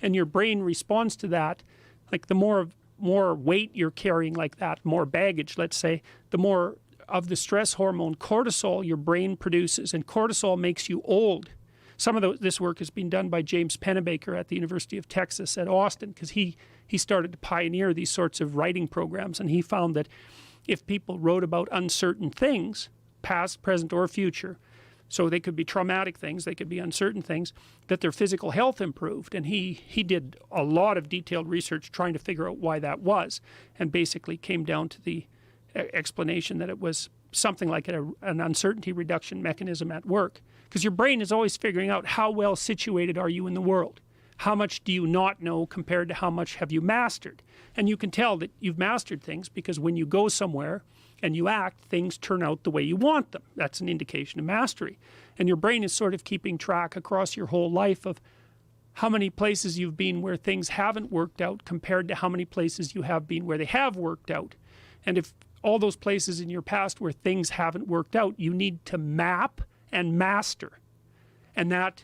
and your brain responds to that. Like the more weight you're carrying like that, more baggage, let's say, the more of the stress hormone cortisol your brain produces, and cortisol makes you old. Some of this work has been done by James Pennebaker at the University of Texas at Austin, because he started to pioneer these sorts of writing programs, and he found that if people wrote about uncertain things, past, present, or future, so they could be traumatic things, they could be uncertain things, that their physical health improved. And he did a lot of detailed research trying to figure out why that was, and basically came down to the explanation that it was something like an uncertainty reduction mechanism at work. Because your brain is always figuring out how well situated are you in the world. How much do you not know compared to how much have you mastered? And you can tell that you've mastered things because when you go somewhere and you act, things turn out the way you want them. That's an indication of mastery. And your brain is sort of keeping track across your whole life of how many places you've been where things haven't worked out compared to how many places you have been where they have worked out. And if all those places in your past where things haven't worked out, you need to map and master. And that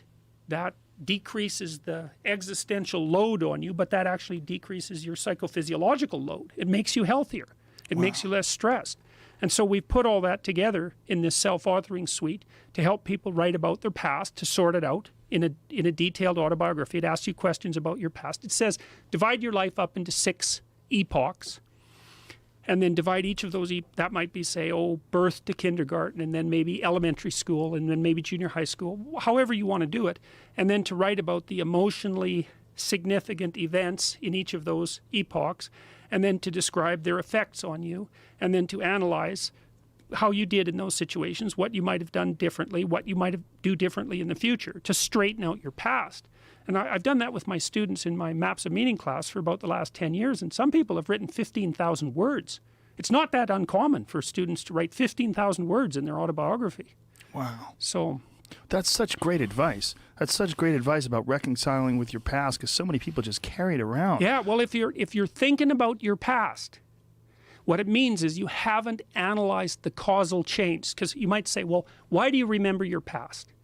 decreases the existential load on you, but that actually decreases your psychophysiological load. It makes you healthier. It makes you less stressed. And so we've put all that together in this self-authoring suite to help people write about their past, to sort it out in a detailed autobiography. It asks you questions about your past. It says, divide your life up into 6 epochs, and then divide each of those, that might be, say, birth to kindergarten, and then maybe elementary school, and then maybe junior high school, however you want to do it. And then to write about the emotionally significant events in each of those epochs, and then to describe their effects on you, and then to analyze how you did in those situations, what you might have done differently, what you might do differently in the future, to straighten out your past. And I've done that with my students in my Maps of Meaning class for about the last 10 years, and some people have written 15,000 words. It's not that uncommon for students to write 15,000 words in their autobiography. Wow. So that's such great advice. That's such great advice about reconciling with your past, because so many people just carry it around. Yeah, well, if you're thinking about your past, what it means is you haven't analyzed the causal chains. Because you might say, well, why do you remember your past?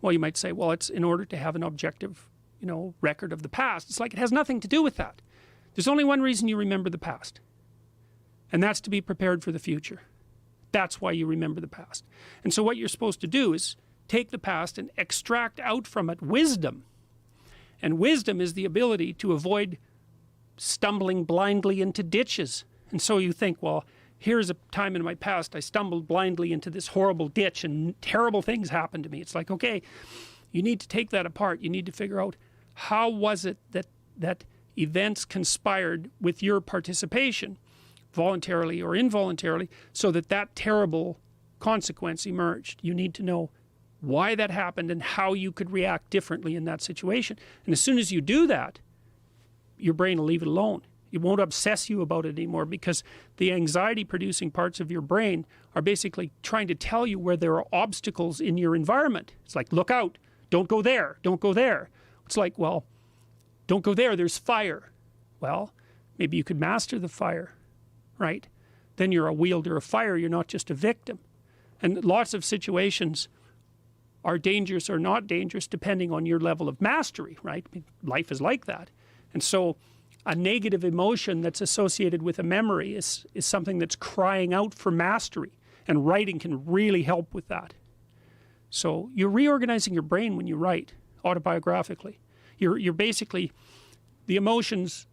Well, you might say, well, it's in order to have an objective, record of the past. It's like it has nothing to do with that. There's only one reason you remember the past, and that's to be prepared for the future. That's why you remember the past. And so what you're supposed to do is take the past and extract out from it wisdom. And wisdom is the ability to avoid stumbling blindly into ditches. And so you think, well, here's a time in my past I stumbled blindly into this horrible ditch and terrible things happened to me. It's like, okay, you need to take that apart. You need to figure out, how was it that events conspired with your participation, voluntarily or involuntarily, so that terrible consequence emerged. You need to know why that happened and how you could react differently in that situation. And as soon as you do that, your brain will leave it alone. It won't obsess you about it anymore, because the anxiety-producing parts of your brain are basically trying to tell you where there are obstacles in your environment. It's like, look out, don't go there, don't go there. It's like, well, don't go there, there's fire. Well, maybe you could master the fire, right? Then you're a wielder of fire, you're not just a victim. And lots of situations are dangerous or not dangerous depending on your level of mastery, right? I mean, life is like that. And so a negative emotion that's associated with a memory is something that's crying out for mastery, and writing can really help with that. So you're reorganizing your brain when you write autobiographically. You're basically, the emotions,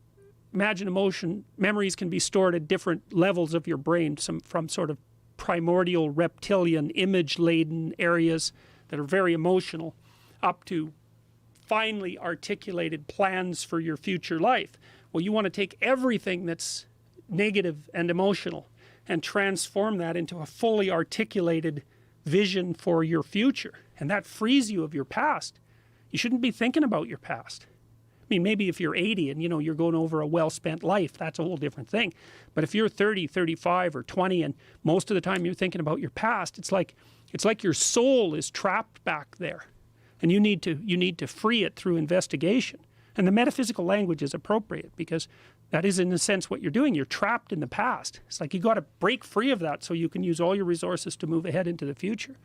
memories can be stored at different levels of your brain, from sort of primordial reptilian image-laden areas that are very emotional, up to finely articulated plans for your future life. Well, you want to take everything that's negative and emotional and transform that into a fully articulated vision for your future. And that frees you of your past. You shouldn't be thinking about your past. I mean, maybe if you're 80 and you're going over a well-spent life, that's a whole different thing. But if you're 30, 35, or 20, and most of the time you're thinking about your past, it's like your soul is trapped back there. And you need to free it through investigation. And the metaphysical language is appropriate, because that is, in a sense, what you're doing. You're trapped in the past. It's like you got to break free of that so you can use all your resources to move ahead into the future.